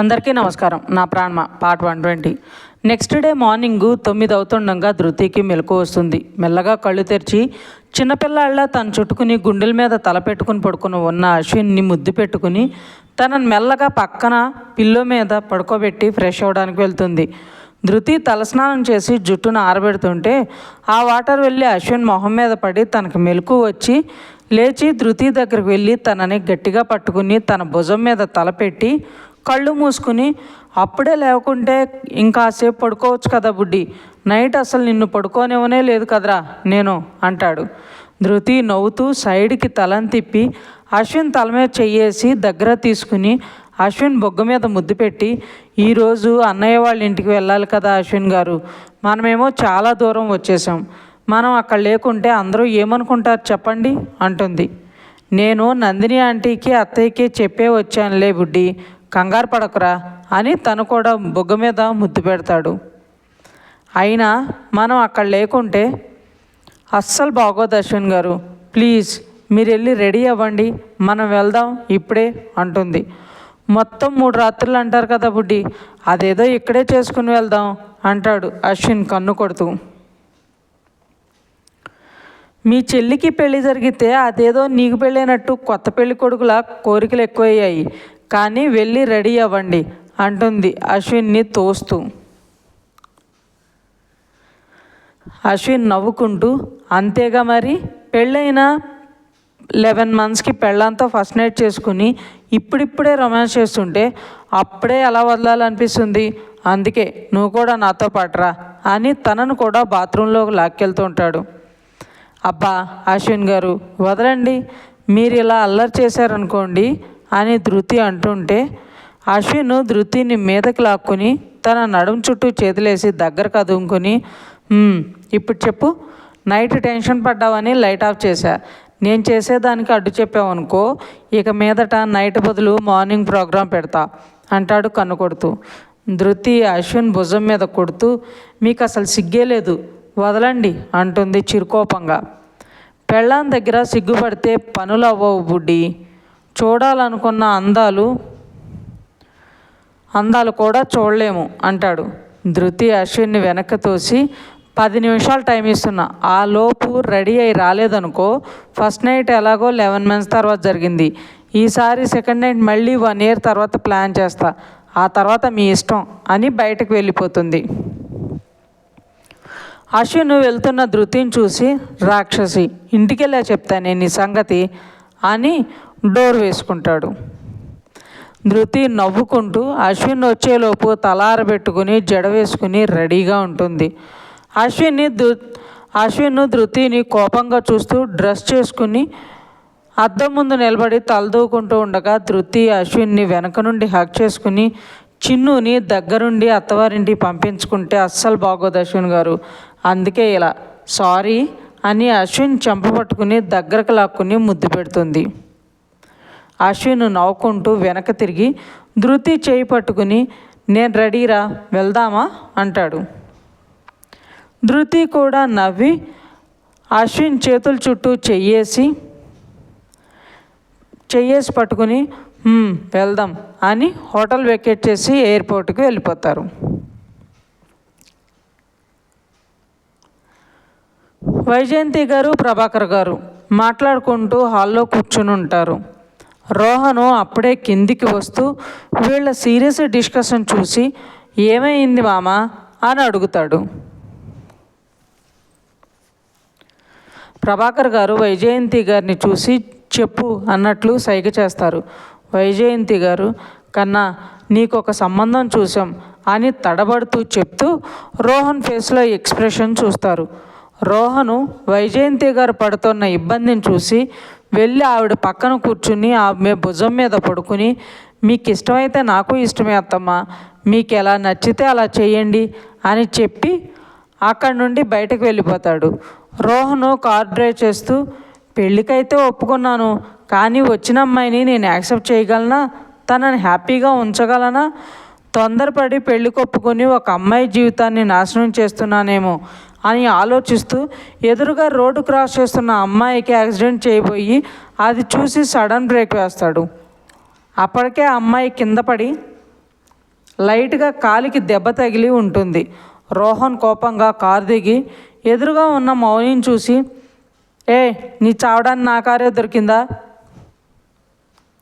అందరికీ నమస్కారం. నా ప్రాణమ పార్ట్ 120. నెక్స్ట్ డే మార్నింగు 9 అవుతుండగా ధృతికి మెలకు వస్తుంది. మెల్లగా కళ్ళు తెరిచి చిన్నపిల్లాళ్ళ తను చుట్టుకుని గుండెల మీద తల పెట్టుకుని పడుకుని ఉన్న అశ్విన్ని ముద్దు పెట్టుకుని తనను మెల్లగా పక్కన పిల్లో మీద పడుకోబెట్టి ఫ్రెష్ అవ్వడానికి వెళ్తుంది. ధృతి తలస్నానం చేసి జుట్టును ఆరబెడుతుంటే ఆ వాటర్ వెళ్ళి అశ్విన్ మొహం మీద పడి తనకు మెలకు వచ్చి లేచి ధృతి దగ్గరికి వెళ్ళి తనని గట్టిగా పట్టుకుని తన భుజం మీద తలపెట్టి కళ్ళు మూసుకుని, అప్పుడే లేకుంటే ఇంకాసేపు పడుకోవచ్చు కదా బుడ్డి, నైట్ అసలు నిన్ను పడుకోనివ్వనే లేదు కదరా నేను అంటాడు. ధృతి నవ్వుతూ సైడ్కి తలని తిప్పి అశ్విన్ తల మీద చెయ్యేసి దగ్గర తీసుకుని అశ్విన్ బొగ్గ మీద ముద్దు పెట్టి, ఈరోజు అన్నయ్య వాళ్ళ ఇంటికి వెళ్ళాలి కదా అశ్విన్ గారు, మనమేమో చాలా దూరం వచ్చేసాం, మనం అక్కడ లేకుంటే అందరూ ఏమనుకుంటారు చెప్పండి అంటుంది. నేను నందిని ఆంటీకి అత్తయ్యకి చెప్పే వచ్చానులే బుడ్డి, కంగారు పడకురా అని తను కూడా బొగ్గ మీద ముద్దు పెడతాడు. అయినా మనం అక్కడ లేకుంటే అస్సలు బాగోదు అశ్విన్ గారు, ప్లీజ్ మీరు వెళ్ళి రెడీ అవ్వండి, మనం వెళ్దాం ఇప్పుడే అంటుంది. మొత్తం 3 రాత్రులు అంటారు కదా బుడ్డి, అదేదో ఇక్కడే చేసుకుని వెళ్దాం అంటాడు అశ్విన్ కన్ను కొడుతూ. మీ చెల్లికి పెళ్లి జరిగితే అదేదో నీకు పెళ్ళైనట్టు కొత్త పెళ్లి కొడుకులా కోరికలు ఎక్కువయ్యాయి, కానీ వెళ్ళి రెడీ అవ్వండి అంటుంది అశ్విన్ని తోస్తూ. అశ్విన్ నవ్వుకుంటూ, అంతేగా మరి, పెళ్ళైన 11 monthsకి పెళ్ళంతో ఫస్ట్ నైట్ చేసుకుని ఇప్పుడిప్పుడే రొమాన్స్ చేస్తుంటే అప్పుడే ఎలా వదలాలనిపిస్తుంది, అందుకే నువ్వు కూడా నాతో పాటురా అని తనను కూడా బాత్రూంలోకి లాక్కెళ్తుంటాడు. అబ్బా అశ్విన్ గారు వదలండి, మీరు ఇలా అల్లరి చేశారనుకోండి అని ధృతి అంటుంటే అశ్విన్ ధృతిని మీదకి లాక్కుని తన నడుం చుట్టూ చేతులేసి దగ్గర కదుముకొని, ఇప్పుడు చెప్పు, నైట్ టెన్షన్ పడ్డావని లైట్ ఆఫ్ చేశా, నేను చేసేదానికి అడ్డు చెప్పావనుకో ఇక మీదట నైట్ బదులు మార్నింగ్ ప్రోగ్రాం పెడతా అంటాడు కన్ను కొడుతూ. ధృతి అశ్విన్ భుజం మీద కొడుతూ, మీకు అసలు సిగ్గే లేదు, వదలండి అంటుంది చిరుకోపంగా. పెళ్ళాం దగ్గర సిగ్గుపడితే పనులు అవ్వవు బుడ్డి, చూడాలనుకున్న అందాలు కూడా చూడలేము అంటాడు. ధృతి అశ్విన్ని వెనక్కి తోసి, 10 నిమిషాలు టైం ఇస్తున్నా, ఆ లోపు రెడీ అయి రాలేదనుకో, ఫస్ట్ నైట్ ఎలాగో 11 months తర్వాత జరిగింది, ఈసారి సెకండ్ నైట్ మళ్ళీ 1 year తర్వాత ప్లాన్ చేస్తా, ఆ తర్వాత మీ ఇష్టం అని బయటకు వెళ్ళిపోతుంది. అశ్విన్ వెళ్తున్న ధృతిని చూసి, రాక్షసి, ఇంటికెళ్ళా చెప్తానే నీ సంగతి అని డోర్ వేసుకుంటాడు. ధృతి నవ్వుకుంటూ అశ్విన్ వచ్చేలోపు తలారబెట్టుకుని జడ వేసుకుని రెడీగా ఉంటుంది. అశ్విన్ ధృతిని కోపంగా చూస్తూ డ్రెస్ చేసుకుని అద్దం ముందు నిలబడి తలదూకుంటూ ఉండగా ధృతి అశ్విన్ని వెనక నుండి హక్ చేసుకుని, చిన్నుని దగ్గరుండి అత్తవారింటికి పంపించుకుంటే అస్సలు బాగోదు అశ్విన్ గారు, అందుకే ఇలా, సారీ అని అశ్విన్ చెంప పట్టుకుని దగ్గరకు లాక్కుని ముద్దు పెడుతుంది. అశ్విన్ నవ్వుకుంటూ వెనక తిరిగి ధృతి చేయి పట్టుకుని, నేను రెడీరా వెళ్దామా అంటాడు. ధృతి కూడా నవ్వి అశ్విన్ చేతుల చుట్టూ చెయ్యేసి పట్టుకుని వెళ్దాం అని హోటల్ వెకేట్ చేసి ఎయిర్పోర్ట్కి వెళ్ళిపోతారు. వైజయంతి గారు ప్రభాకర్ గారు మాట్లాడుకుంటూ హాల్లో కూర్చుని ఉంటారు. రోహను అప్పుడే కిందికి వస్తూ వీళ్ళ సీరియస్ డిస్కషన్ చూసి, ఏమైంది మామ అని అడుగుతాడు. ప్రభాకర్ గారు వైజయంతి గారిని చూసి చెప్పు అన్నట్లు సైగ చేస్తారు. వైజయంతి గారు, కన్నా నీకు ఒక సంబంధం చూసాం అని తడబడుతూ చెప్తూ రోహన్ ఫేస్లో ఎక్స్ప్రెషన్ చూస్తారు. రోహను వైజయంతి గారు పడుతున్న ఇబ్బందిని చూసి వెళ్ళి ఆవిడ పక్కన కూర్చుని ఆమె భుజం మీద పడుకుని, మీకు ఇష్టమైతే నాకు ఇష్టమే అత్తమ్మ, మీకు ఎలా నచ్చితే అలా చేయండి అని చెప్పి అక్కడి నుండి బయటకు వెళ్ళిపోతాడు. రోహను కార్ డ్రైవ్ చేస్తూ, పెళ్ళికైతే ఒప్పుకున్నాను, కానీ వచ్చిన అమ్మాయిని నేను యాక్సెప్ట్ చేయగలనా, తనని హ్యాపీగా ఉంచగలనా, తొందరపడి పెళ్లి కొప్పుకొని ఒక అమ్మాయి జీవితాన్ని నాశనం చేస్తున్నానేమో అని ఆలోచిస్తూ ఎదురుగా రోడ్డు క్రాస్ చేస్తున్న అమ్మాయికి యాక్సిడెంట్ చేయబోయి అది చూసి సడన్ బ్రేక్ వేస్తాడు. అప్పటికే అమ్మాయి కింద పడి లైట్గా కాలికి దెబ్బ తగిలి ఉంటుంది. రోహన్ కోపంగా కారు దిగి ఎదురుగా ఉన్న మౌనిని చూసి, ఏ నీ చావడానికి నా కారే దొరికిందా?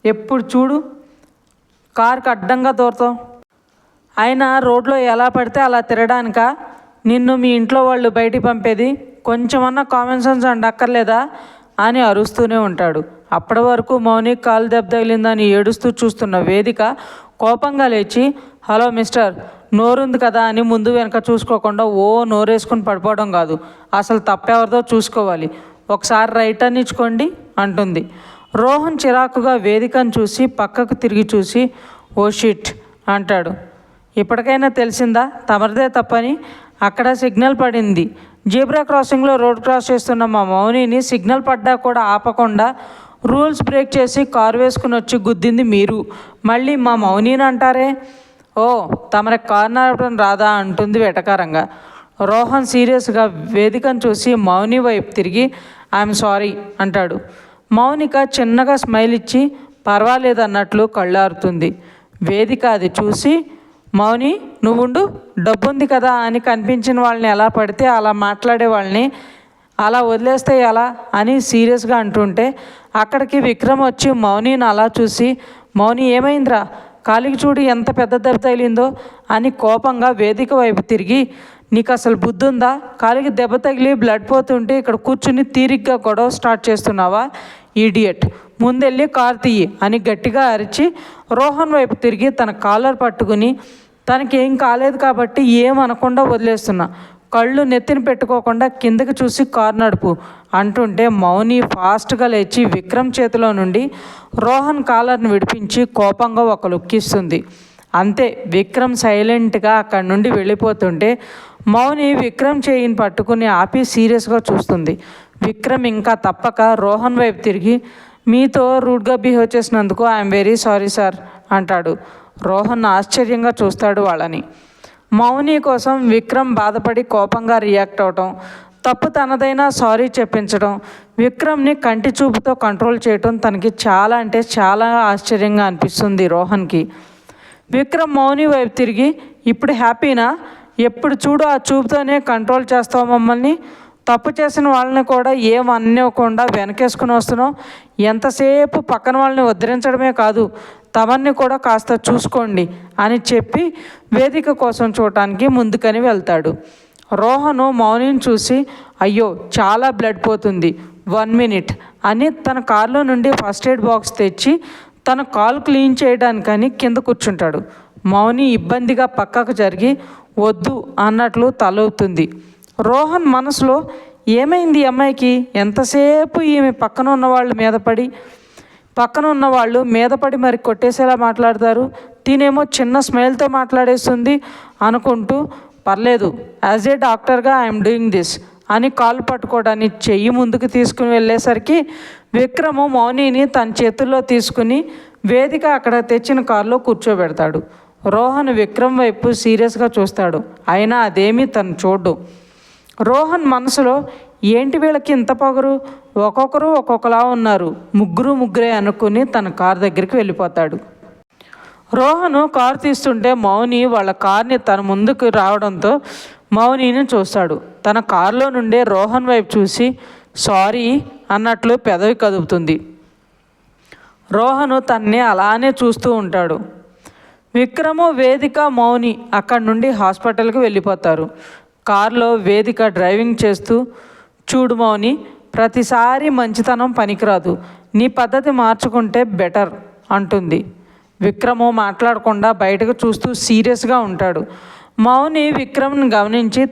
ఎప్పుడు చూడు కారుకి అడ్డంగా దూరతావు. అయినా రోడ్లో ఎలా పడితే అలా తిరగడానిక నిన్ను మీ ఇంట్లో వాళ్ళు బయటికి పంపేది? కొంచెమన్నా కామన్ సెన్స్ అక్కర్లేదా అని అరుస్తూనే ఉంటాడు. అప్పటి వరకు మౌని కాలు దెబ్బ తగిలిందని ఏడుస్తూ చూస్తున్న వేదిక కోపంగా లేచి, హలో మిస్టర్, నోరుంది కదా అని ముందు వెనక చూసుకోకుండా నోరేసుకుని పడిపోవడం కాదు, అసలు తప్పెవరిదో చూసుకోవాలి, ఒకసారి రైట్ అని ఇచ్చుకోండి అంటుంది. రోహన్ చిరాకుగా వేదికను చూసి పక్కకు తిరిగి చూసి, ఓ షిట్ అంటాడు. ఇప్పటికైనా తెలిసిందా తమరిదే తప్పని? అక్కడ సిగ్నల్ పడింది. జీబ్రా క్రాసింగ్లో రోడ్ క్రాస్ చేస్తున్న మా మౌనిని సిగ్నల్ పడ్డా కూడా ఆపకుండా రూల్స్ బ్రేక్ చేసి కారు వేసుకుని వచ్చి గుద్దింది మీరు, మళ్ళీ మా మౌనిని అంటారే? ఓ తమరికి కారు నడపడం రాదా అంటుంది వెటకారంగా. రోహన్ సీరియస్గా వేదికను చూసి మౌని వైపు తిరిగి, ఐఎమ్ సారీ అంటాడు. మౌనిక చిన్నగా స్మైల్ ఇచ్చి పర్వాలేదన్నట్లు కళ్ళారుతుంది. వేదిక అది చూసి, మౌని నువ్వుండు, డబ్బుంది కదా అని కనిపించిన వాళ్ళని ఎలా పడితే అలా మాట్లాడే వాళ్ళని అలా వదిలేస్తే ఎలా అని సీరియస్గా అంటుంటే అక్కడికి విక్రమ్ వచ్చి మౌనిని అలా చూసి, మౌని ఏమైందిరా, కాలికి చూడు ఎంత పెద్ద దెబ్బ తగిలిందో అని కోపంగా వేదిక వైపు తిరిగి, నీకు అసలు బుద్ధి ఉందా? కాలికి దెబ్బ తగిలి బ్లడ్ పోతుంటే ఇక్కడ కూర్చుని తీరిగ్గా గొడవ స్టార్ట్ చేస్తున్నావా ఈడియట్, ముందెళ్ళి కారు తీయి అని గట్టిగా అరిచి రోహన్ వైపు తిరిగి తన కాలర్ పట్టుకుని, తనకేం కాలేదు కాబట్టి ఏమనకుండా వదిలేస్తున్నా, కళ్ళు నెత్తిన పెట్టుకోకుండా కిందకి చూసి కారు నడుపు అంటుంటే మౌని ఫాస్ట్గా లేచి విక్రమ్ చేతిలో నుండి రోహన్ కాలర్ని విడిపించి కోపంగా ఒక లుక్కిస్తుంది. అంతే, విక్రమ్ సైలెంట్గా అక్కడి నుండి వెళ్ళిపోతుంటే మౌని విక్రమ్ చేయిని పట్టుకుని ఆపి సీరియస్గా చూస్తుంది. విక్రమ్ ఇంకా తప్పక రోహన్ వైపు తిరిగి, మీతో రూడ్గా బిహేవ్ చేసినందుకు ఐఎమ్ వెరీ సారీ సార్ అంటాడు. రోహన్ ఆశ్చర్యంగా చూస్తాడు వాళ్ళని. మౌని కోసం విక్రమ్ బాధపడి కోపంగా రియాక్ట్ అవటం, తప్పు తనదైనా సారీ చెప్పించడం, విక్రమ్ని కంటి చూపుతో కంట్రోల్ చేయటం తనకి చాలా అంటే చాలా ఆశ్చర్యంగా అనిపిస్తుంది రోహన్కి. విక్రమ్ మౌని వైపు తిరిగి, ఇప్పుడు హ్యాపీనా? ఎప్పుడు చూడు ఆ చూపుతోనే కంట్రోల్ చేస్తావు మమ్మల్ని, తప్పు చేసిన వాళ్ళని కూడా ఏం అనివ్వకుండా వెనకేసుకుని వస్తున్నావు, ఎంతసేపు పక్కన వాళ్ళని ఉద్ధరించడమే కాదు తమన్ని కూడా కాస్త చూసుకోండి అని చెప్పి వేదిక కోసం చూడటానికి ముందుకని వెళ్తాడు. రోహను మౌనిని చూసి, అయ్యో చాలా బ్లడ్ పోతుంది, 1 minute అని తన కారులో నుండి ఫస్ట్ ఎయిడ్ బాక్స్ తెచ్చి తన కాలు క్లీన్ చేయడానికని కింద కూర్చుంటాడు. మౌని ఇబ్బందిగా పక్కకు జరిగి వద్దు అన్నట్లు తలవుతుంది. రోహన్ మనసులో, ఏమైంది అమ్మాయికి, ఎంతసేపు ఈమె పక్కన ఉన్న వాళ్ళు మీద పడి మరి కొట్టేసేలా మాట్లాడతారు, తినేమో చిన్న స్మైల్తో మాట్లాడేస్తుంది అనుకుంటూ, పర్లేదు యాజ్ ఏ డాక్టర్గా ఐఎమ్ డూయింగ్ దిస్ అని కాలు పట్టుకోవడానికి చెయ్యి ముందుకు తీసుకుని వెళ్ళేసరికి విక్రము మౌనిని తన చేతుల్లో తీసుకుని వేదిక అక్కడ తెచ్చిన కారులో కూర్చోబెడతాడు. రోహన్ విక్రమ్ వైపు సీరియస్గా చూస్తాడు, అయినా అదేమీ తను చూడ్డు. రోహన్ మనసులో, ఏంటి వీళ్ళకి ఇంత పొగరు, ఒక్కొక్కరు ఒక్కొక్కలా ఉన్నారు, ముగ్గురే అనుకుని తన కారు దగ్గరికి వెళ్ళిపోతాడు. రోహను కారు తీస్తుంటే మౌని వాళ్ళ కార్ని తన ముందుకు రావడంతో మౌనిని చూస్తాడు. తన కారులో నుండే రోహన్ వైపు చూసి సారీ అన్నట్లు పెదవి కదుపుతుంది. రోహను తన్ని అలానే చూస్తూ ఉంటాడు. విక్రము, వేదిక, మౌని అక్కడి నుండి హాస్పిటల్కి వెళ్ళిపోతారు. కారులో వేదిక డ్రైవింగ్ చేస్తూ, చూడు మౌని, ప్రతిసారి మంచితనం పనికిరాదు, నీ పద్ధతి మార్చుకుంటే బెటర్ అంటుంది. విక్రము మాట్లాడకుండా బయటకు చూస్తూ సీరియస్గా ఉంటాడు. మౌని విక్రమ్ని గమనించి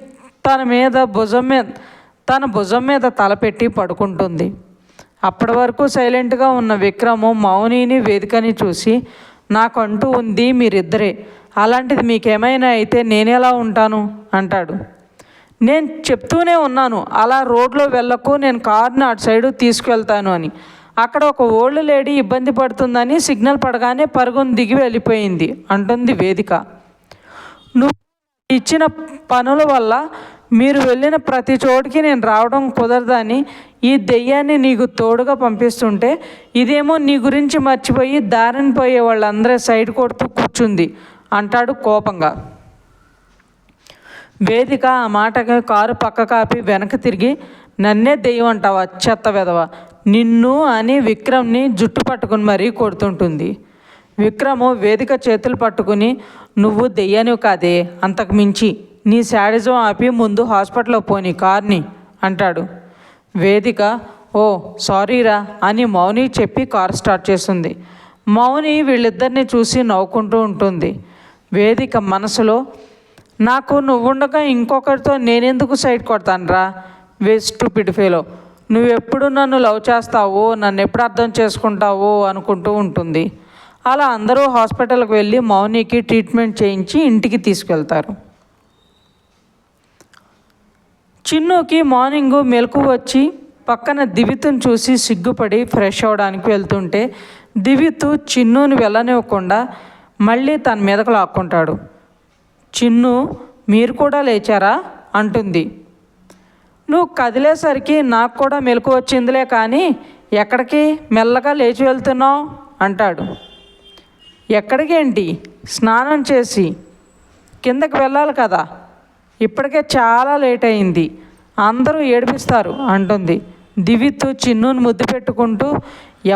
తన భుజం మీద తలపెట్టి పడుకుంటుంది. అప్పటి వరకు సైలెంట్గా ఉన్న విక్రము మౌనిని, వేదికని చూసి, నాకంటూ ఉంది మీరిద్దరే, అలాంటిది మీకేమైనా అయితే నేనెలా ఉంటాను అంటాడు. నేను చెప్తూనే ఉన్నాను అలా రోడ్లో వెళ్ళకు, నేను కార్ని అటు సైడు తీసుకువెళ్తాను అని. అక్కడ ఒక ఓల్డ్ లేడీ ఇబ్బంది పడుతుందని సిగ్నల్ పడగానే పరుగును దిగి వెళ్ళిపోయింది అంటుంది వేదిక. నువ్వు ఇచ్చిన పనుల వల్ల మీరు వెళ్ళిన ప్రతి చోటికి నేను రావడం కుదరదని ఈ దెయ్యాన్ని నీకు తోడుగా పంపిస్తుంటే ఇదేమో నీ గురించి మర్చిపోయి దారిని పోయే వాళ్ళందరూ సైడ్ కొడుతూ కూర్చుంది అంటాడు కోపంగా. వేదిక ఆ మాటకి కారు పక్క కాపి వెనక్కి తిరిగి, నన్నే దెయ్యం అంటావా చెత్త వెధవ నిన్ను అని విక్రమ్ని జుట్టు పట్టుకుని మరీ కొడుతుంటుంది. విక్రము వేదిక చేతులు పట్టుకుని, నువ్వు దెయ్యానివి కాదే, అంతకు మించి నీ శాడిజం ఆపి ముందు హాస్పిటల్లో పోని కార్ని అంటాడు. వేదిక ఓ సారీరా అని మౌని చెప్పి కారు స్టార్ట్ చేస్తుంది. మౌని వీళ్ళిద్దరిని చూసి నవ్వుకుంటూ ఉంటుంది. వేదిక మనసులో, నాకు నువ్వుండగా ఇంకొకరితో నేనెందుకు సైడ్ కొడతానురా, స్టూపిడ్ ఫెలో, నువ్వెప్పుడు నన్ను లవ్ చేస్తావో, నన్ను ఎప్పుడు అర్థం చేసుకుంటావో అనుకుంటూ ఉంటుంది. అలా అందరూ హాస్పిటల్కి వెళ్ళి మౌనికి ట్రీట్మెంట్ చేయించి ఇంటికి తీసుకెళ్తారు. చిన్నుకి మార్నింగు మెలకు వచ్చి పక్కన దివిత్ను చూసి సిగ్గుపడి ఫ్రెష్ అవ్వడానికి వెళ్తుంటే దివిత్ చిన్నుని వెళ్ళనివ్వకుండా మళ్ళీ తన మీదకు లాక్కుంటాడు. చిన్ను, మీరు కూడా లేచారా అంటుంది. నువ్వు కదిలేసరికి నాకు కూడా మెలకు వచ్చిందిలే, కానీ ఎక్కడికి మెల్లగా లేచి వెళ్తున్నావు అంటాడు. ఎక్కడికి ఏంటి, స్నానం చేసి కిందకి వెళ్ళాలి కదా, ఇప్పటికే చాలా లేట్ అయింది, అందరూ ఏడిపిస్తారు అంటుంది. దివిత్ చిన్నుని ముద్దు పెట్టుకుంటూ,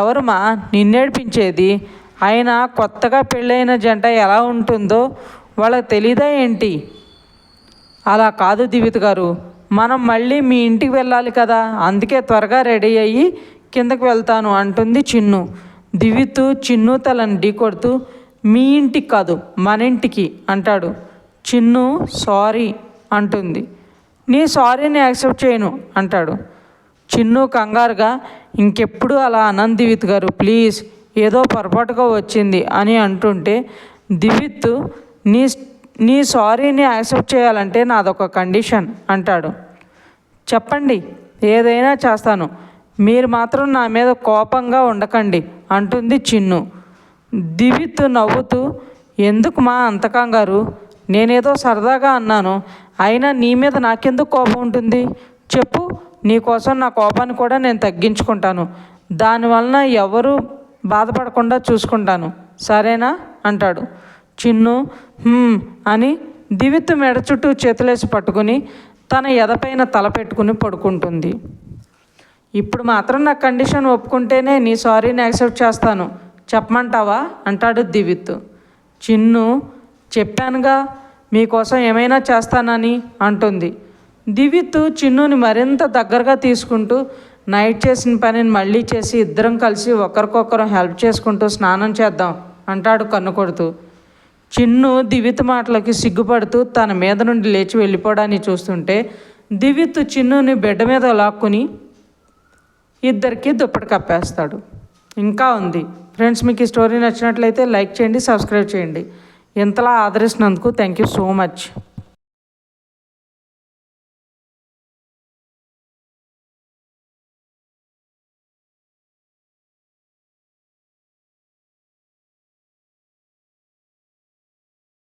ఎవరుమా నిన్నేడిపించేది, అయినా కొత్తగా పెళ్ళైన జంట ఎలా ఉంటుందో వాళ్ళకి తెలీదా ఏంటి? అలా కాదు దివిత్ గారు, మనం మళ్ళీ మీ ఇంటికి వెళ్ళాలి కదా, అందుకే త్వరగా రెడీ అయ్యి కిందకి వెళ్తాను అంటుంది చిన్ను. దివిత్ చిన్ను తలని ఢీకొడుతూ, మీ ఇంటికి కాదు మన ఇంటికి అంటాడు. చిన్ను సారీ అంటుంది. నీ సారీని యాక్సెప్ట్ చేయను అంటాడు. చిన్ను కంగారుగా, ఇంకెప్పుడు అలా అనంది దివిత్ గారు ప్లీజ్, ఏదో పొరపాటుగా వచ్చింది అని అంటుంటే దివిత్, నీ సారీని యాక్సెప్ట్ చేయాలంటే నాదొక కండిషన్ అంటాడు. చెప్పండి, ఏదైనా చేస్తాను, మీరు మాత్రం నా మీద కోపంగా ఉండకండి అంటుంది చిన్ను. దివిత్ నవ్వుతూ, ఎందుకు మా అంత కంగారు, నేనేదో సరదాగా అన్నాను, అయినా నీ మీద నాకెందుకు కోపం ఉంటుంది చెప్పు, నీకోసం నా కోపాన్ని కూడా నేను తగ్గించుకుంటాను, దానివలన ఎవరు బాధపడకుండా చూసుకుంటాను, సరేనా అంటాడు. చిన్ను అని దివిత్ మెడ చుట్టూ చేతులేసి పట్టుకుని తన ఎదపైన తల పెట్టుకుని పడుకుంటుంది. ఇప్పుడు మాత్రం నా కండిషన్ ఒప్పుకుంటేనే నీ సారీని యాక్సెప్ట్ చేస్తాను, చెప్పమంటావా అంటాడు దివిత్. చిన్ను, చెప్పానుగా మీకోసం ఏమైనా చేస్తానని అంటుంది. దివిత్ చిన్నుని మరింత దగ్గరగా తీసుకుంటూ, నైట్ చేసిన పనిని మళ్ళీ చేసి ఇద్దరం కలిసి ఒకరికొకరు హెల్ప్ చేసుకుంటూ స్నానం చేద్దాం అంటాడు కన్ను కొడుతూ. చిన్ను దివిత్ మాటలకి సిగ్గుపడుతూ తన మీద నుండి లేచి వెళ్ళిపోవడాన్ని చూస్తుంటే దివిత్ చిన్నుని బెడ్ మీద లాక్కుని ఇద్దరికి దుప్పటి కప్పేస్తాడు. ఇంకా ఉంది ఫ్రెండ్స్, మీకు ఈ స్టోరీ నచ్చినట్లయితే లైక్ చేయండి, సబ్స్క్రైబ్ చేయండి. ఇంతలా ఆదరిస్తున్నందుకు థ్యాంక్ యూ సో మచ్.